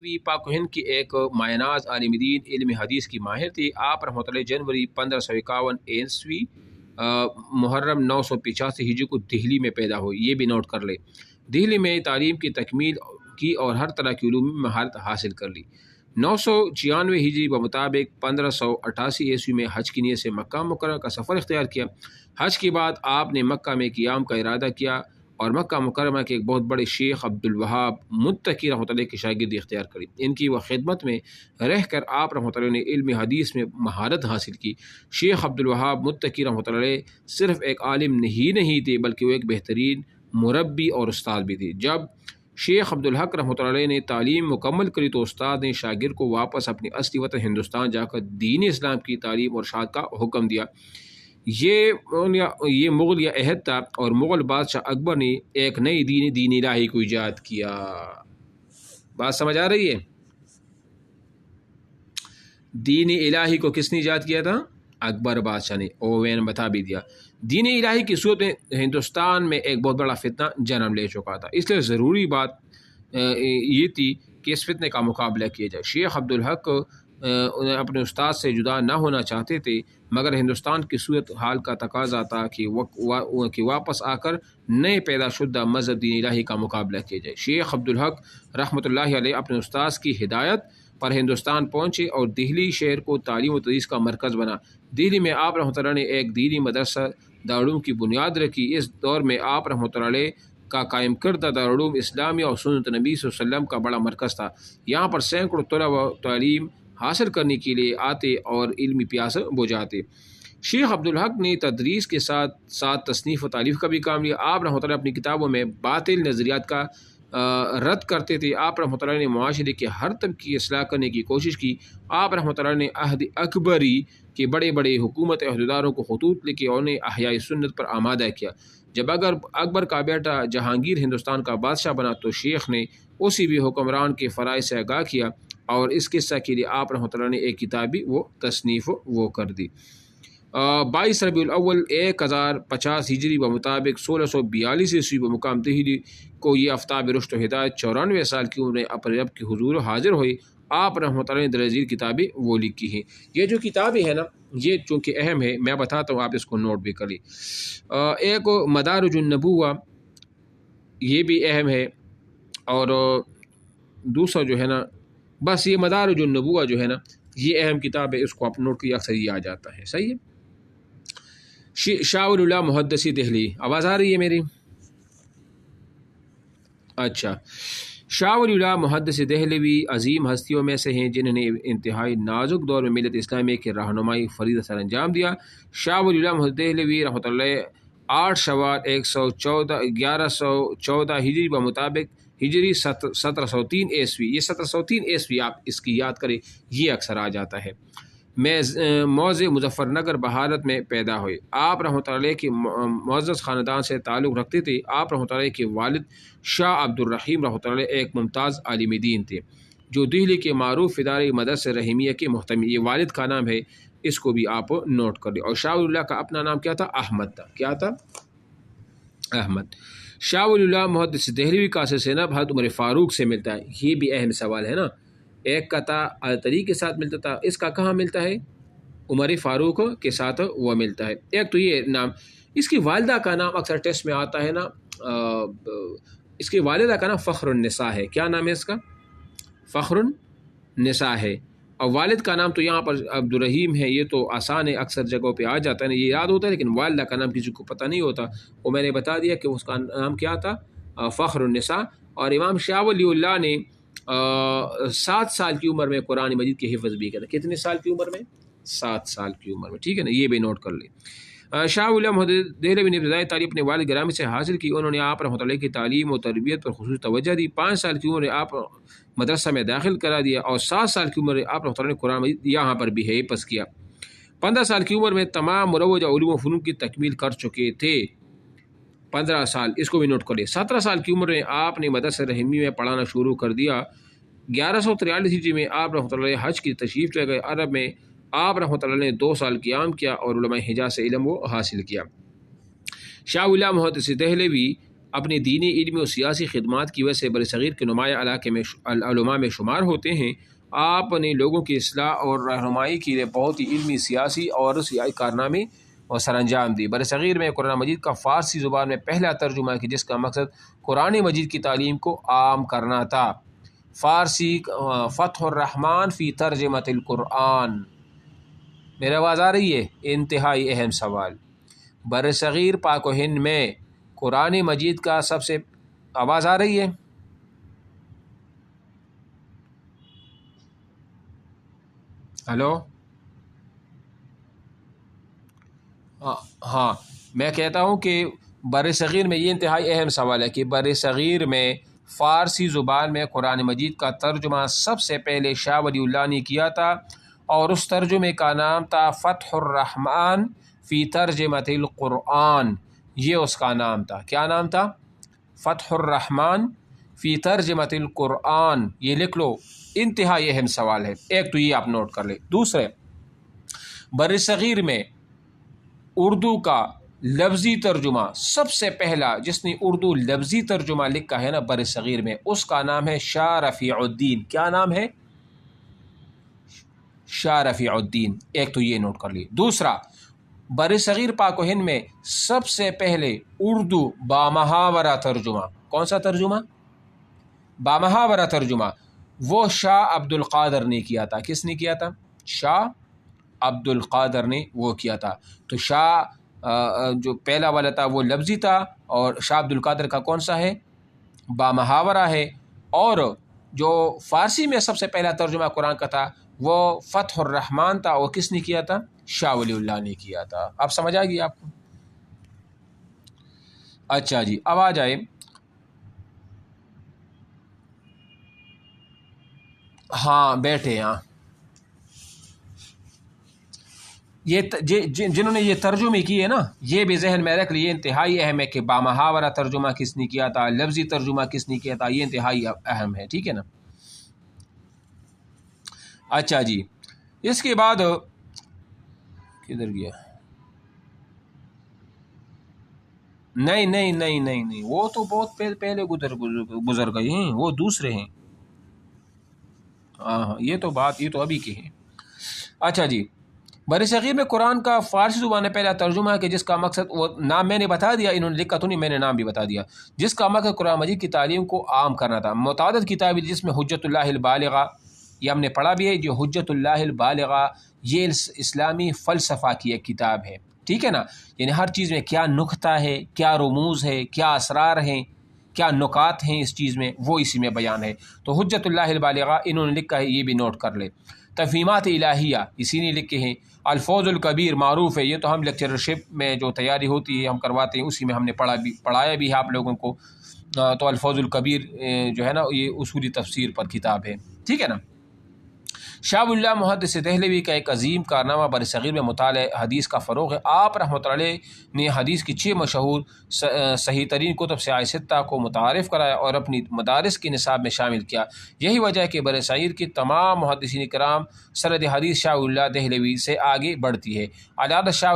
پاک و ہند کی ایک مایہ ناز عالم دین علم حدیث کی ماہر تھی۔ آپ رحمۃ اللہ جنوری 1551 عیسوی محرم 985 ہجری کو دہلی میں پیدا ہوئی، یہ بھی نوٹ کر لے۔ دہلی میں تعلیم کی تکمیل کی اور ہر طرح کی علوم میں مہارت حاصل کر لی۔ 996 ہجری بمطابق 1588 عیسوی میں حج کی نیت سے مکہ مکرمہ کا سفر اختیار کیا۔ حج کے بعد آپ نے مکہ میں قیام کا ارادہ کیا اور مکہ مکرمہ کے ایک بہت بڑے شیخ عبد الوہاب متقی رحمۃ اللہ کی شاگردی اختیار کری۔ ان کی وہ خدمت میں رہ کر آپ رحمۃ اللہ نے علم حدیث میں مہارت حاصل کی۔ شیخ عبد الوہاب متقی رحمۃ اللہ صرف ایک عالم ہی نہیں تھے بلکہ وہ ایک بہترین مربی اور استاد بھی تھے۔ جب شیخ عبد الحق رحمۃ اللہ نے تعلیم مکمل کری تو استاد نے شاگرد کو واپس اپنی اصلی وطن ہندوستان جا کر دین اسلام کی تعلیم اور ارشاد کا حکم دیا۔ یہ مغلیہ عہد تھا اور مغل بادشاہ اکبر نے ایک نئی دین الہی کو ایجاد کیا۔ بات سمجھ آ رہی ہے؟ دین الہی کو کس نے ایجاد کیا تھا؟ اکبر بادشاہ نے، اور میں نے بتا بھی دیا۔ دین الہی کی صورت میں ہندوستان میں ایک بہت بڑا فتنہ جنم لے چکا تھا، اس لیے ضروری بات یہ تھی کہ اس فتنے کا مقابلہ کیا جائے۔ شیخ عبد الحق اپنے استاد سے جدا نہ ہونا چاہتے تھے، مگر ہندوستان کی صورت حال کا تقاضا تھا کہ واپس آ کر نئے پیدا شدہ مذہب دین الہی کا مقابلہ کیا جائے۔ شیخ عبد الحق رحمۃ اللہ علیہ اپنے استاد کی ہدایت پر ہندوستان پہنچے اور دہلی شہر کو تعلیم و تدریس کا مرکز بنا۔ دہلی میں آپ رحمۃ اللہ نے ایک دینی مدرسہ دارالعلوم کی بنیاد رکھی۔ اس دور میں آپ رحمۃ اللہ علیہ کا قائم کردہ دارالعلوم اسلامیہ اور سنت نبی صلی اللہ علیہ وسلم کا بڑا مرکز تھا۔ یہاں پر سینکڑوں طلباء تعلیم حاصل کرنے کے لیے آتے اور علمی پیاس بجھاتے۔ شیخ عبد الحق نے تدریس کے ساتھ ساتھ تصنیف و تالیف کا بھی کام لیا۔ آپ رحمۃ اللہ اپنی کتابوں میں باطل نظریات کا رد کرتے تھے۔ آپ رحمۃ اللہ نے معاشرے کے ہر طبقے کی اصلاح کرنے کی کوشش کی۔ آپ رحمۃ اللہ نے عہد اکبری کے بڑے بڑے حکومت عہدیداروں کو خطوط لکھے اور انہیں احیاء سنت پر آمادہ کیا۔ جب اکبر کا بیٹا جہانگیر ہندوستان کا بادشاہ بنا تو شیخ نے اسی بھی حکمران کے فرائض سے آگاہ کیا اور اس قصہ کے لیے آپ رحمۃ اللہ نے ایک کتاب بھی وہ تصنیف وہ کر دی۔ 22 ربیع الاول 1050 ہجری بمطابق 1642 عیسوی بمقام دہلی کو یہ آفتاب رشد و ہدایت 94 سال کی عمر میں اپنے رب کے حضور حاضر ہوئی۔ آپ رحمۃ اللہ نے درجیل کتابیں وہ لکھی ہیں۔ یہ جو کتابیں ہیں نا، یہ چونکہ اہم ہے، میں بتاتا ہوں، آپ اس کو نوٹ بھی کر لی۔ ایک مدارج النبوہ، یہ بھی اہم ہے، اور دوسرا جو ہے نا، بس یہ مدارج النبوہ جو ہے نا، یہ اہم کتاب ہے، اس کو آپ نوٹ کیے، اکثر یہ آ جاتا ہے۔ صحیح ہے۔ شاہ ولی اللہ محدثی دہلی، آواز آ رہی ہے میری؟ اچھا، شاہ ولی اللہ محدث دہلوی عظیم ہستیوں میں سے ہیں جنہوں نے انتہائی نازک دور میں ملت اسلامیہ کی رہنمائی فریضہ سر انجام دیا۔ شاہ ولی اللہ محدث دہلوی رحمۃ اللہ 8 شوال 1114 ہجری بمطابق ہجری 1703 عیسوی، یہ 1703 عیسوی آپ اس کی یاد کریں، یہ اکثر آ جاتا ہے، میں موضع مظفر نگر بہارت میں پیدا ہوئے۔ آپ رحمۃ اللہ کے معزز خاندان سے تعلق رکھتے تھے۔ آپ رحمۃ اللہ کے والد شاہ عبد الرحیم رحمۃ اللہ ایک ممتاز عالم دین تھے جو دہلی کے معروف ادارے مدرسہ رحیمیہ کے محتمی، یہ والد کا نام ہے، اس کو بھی آپ نوٹ کر لیں۔ اور شاہ ولی اللہ کا اپنا نام کیا تھا؟ احمد تھا۔ کیا تھا؟ احمد۔ شاہ ولی اللہ محدث دہلوی کا سلسلہ حضرت عمر فاروق سے ملتا ہے، یہ بھی اہم سوال ہے نا۔ ایک کا تھا علی کے ساتھ ملتا تھا، اس کا کہاں ملتا ہے؟ عمر فاروق کے ساتھ وہ ملتا ہے۔ ایک تو یہ نام، اس کی والدہ کا نام اکثر ٹیسٹ میں آتا ہے نا، اس کی والدہ کا نام فخر النساء ہے۔ کیا نام ہے اس کا؟ فخر النساء ہے۔ اور والد کا نام تو یہاں پر عبد الرحیم ہے، یہ تو آسان ہے، اکثر جگہوں پہ آ جاتا ہے نا، یہ یاد ہوتا ہے، لیکن والدہ کا نام کسی کو پتہ نہیں ہوتا، وہ میں نے بتا دیا کہ اس کا نام کیا تھا، فخر النساء۔ اور امام شاہ ولی اللہ نے 7 سال کی عمر میں قرآن مجید کے حفظ بھی کیا۔ کتنے سال کی عمر میں؟ 7 سال کی عمر میں، ٹھیک ہے نا، یہ بھی نوٹ کر لیں۔ شاہ ولی اللہ محدث دہلوی نے ابتدائی تعلیم اپنے والد گرامی سے حاصل کی۔ انہوں نے آپ رحمۃ اللہ کی تعلیم و تربیت پر خصوصی توجہ دی۔ 5 سال کی عمر میں آپ مدرسہ میں داخل کرا دیا اور 7 سال کی عمر میں آپ رحمۃ اللہ نے قرآن مجید یہاں پر بھی حفظ کیا۔ 15 سال کی عمر میں تمام مروجہ علوم و فنون کی تکمیل کر چکے تھے۔ 15 سال، اس کو بھی نوٹ کر لیں۔ 17 سال کی عمر میں آپ نے مدرسہ رحیمی میں پڑھانا شروع کر دیا۔ 1143 ہجری میں آپ رحمۃ اللہ حج کی تشریف لے گئے۔ عرب میں آپ رحمۃ اللہ نے 2 سال قیام کیا اور علماء حجاز سے علم وہ حاصل کیا۔ شاہ ولی اللہ محدث دہلوی اپنے دینی علمی اور سیاسی خدمات کی وجہ سے برصغیر کے نمایاں علاقے میں علماء میں شمار ہوتے ہیں۔ آپ نے لوگوں کی اصلاح اور رہنمائی کے لیے بہت ہی علمی، سیاسی اور سیاسی کارنامے اور سر انجام دی۔ برصغیر میں قرآن مجید کا فارسی زبان میں پہلا ترجمہ ہے جس کا مقصد قرآن مجید کی تعلیم کو عام کرنا تھا۔ فارسی فتح الرحمن فی ترجمۃ القرآن۔ میرے آواز آ رہی ہے؟ انتہائی اہم سوال۔ برصغیر پاک و ہند میں قرآن مجید کا سب سے آواز آ رہی ہے؟ ہلو؟ ہاں، میں کہتا ہوں کہ برصغیر میں یہ انتہائی اہم سوال ہے کہ برصغیر میں فارسی زبان میں قرآن مجید کا ترجمہ سب سے پہلے شاہ ولی اللہ نے کیا تھا، اور اس ترجمے کا نام تھا فتح الرحمن فی ترجمۃ القرآن۔ یہ اس کا نام تھا۔ کیا نام تھا؟ فتح الرحمن فی ترجمۃ القرآن۔ یہ لکھ لو، انتہائی اہم سوال ہے۔ ایک تو یہ آپ نوٹ کر لیں۔ دوسرے، برصغیر میں اردو کا لفظی ترجمہ سب سے پہلا جس نے اردو لفظی ترجمہ لکھا ہے نا برصغیر میں، اس کا نام ہے شاہ رفیع الدین۔ کیا نام ہے؟ شاہ رفیع الدین۔ ایک تو یہ نوٹ کر لیے۔ دوسرا، برصغیر پاک و ہند میں سب سے پہلے اردو بامحاورہ ترجمہ، کون سا ترجمہ؟ بامحاورہ ترجمہ، وہ شاہ عبد القادر نے کیا تھا۔ کس نے کیا تھا؟ شاہ عبد القادر نے وہ کیا تھا۔ تو شاہ جو پہلا والا تھا وہ لفظی تھا، اور شاہ عبد القادر کا کون سا ہے؟ بامحاورہ ہے۔ اور جو فارسی میں سب سے پہلا ترجمہ قرآن کا تھا وہ فتح الرحمن تھا، وہ کس نے کیا تھا؟ شاہ ولی اللہ نے کیا تھا۔ اب سمجھ آ گئی آپ کو؟ اچھا جی، اب آ جائے، ہاں بیٹھے، ہاں یہ جنہوں نے یہ ترجمے کیے نا، یہ بھی ذہن میں رکھ لیے، انتہائی اہم ہے کہ بامحاورہ ترجمہ کس نے کیا تھا، لفظی ترجمہ کس نے کیا تھا، یہ انتہائی اہم ہے، ٹھیک ہے نا؟ اچھا جی، اس کے بعد کدھر گیا؟ نہیں، وہ تو بہت پہلے گزر گئے ہیں، وہ دوسرے ہیں۔ ہاں، یہ تو ابھی کے ہیں۔ اچھا جی، برصغیر میں قرآن کا فارسی زبان میں پہلا ترجمہ ہے کہ جس کا مقصد، وہ نام میں نے بتا دیا، انہوں نے لکھا تو نہیں، میں نے نام بھی بتا دیا، جس کا مقصد قرآن مجید کی تعلیم کو عام کرنا تھا۔ متعدد کتابیں جس میں حجت اللہ البالغہ، یہ ہم نے پڑھا بھی ہے، جو حجت اللہ البالغہ یہ اسلامی فلسفہ کی ایک کتاب ہے، ٹھیک ہے نا؟ یعنی ہر چیز میں کیا نکتہ ہے، کیا رموز ہے، کیا اسرار ہیں، کیا نکات ہیں اس چیز میں، وہ اسی میں بیان ہے۔ تو حجت اللہ البالغہ انہوں نے لکھا ہے، یہ بھی نوٹ کر لے۔ تفہیمات الہیہ اسی نے لکھے ہیں۔ الفوظ الکبیر معروف ہے، یہ تو ہم لیکچرشپ میں جو تیاری ہوتی ہے ہم کرواتے ہیں، اسی میں ہم نے پڑھایا بھی ہے آپ لوگوں کو۔ تو الفوظ الکبیر جو ہے نا یہ اصولی تفسیر پر کتاب ہے، ٹھیک ہے نا؟ شاہ ولی اللہ محدث دہلوی کا ایک عظیم کارنامہ برصغیر میں مطالعہ حدیث کا فروغ ہے۔ آپ رحمۃ اللہ علیہ نے حدیث کی 6 مشہور صحیح ترین کتب سیاہ ستہ کو متعارف کرایا اور اپنی مدارس کے نصاب میں شامل کیا۔ یہی وجہ ہے کہ برصغیر کی تمام محدثین کرام سند حدیث شاہ ولی اللہ دہلوی سے آگے بڑھتی ہے۔ علیحدہ شاہ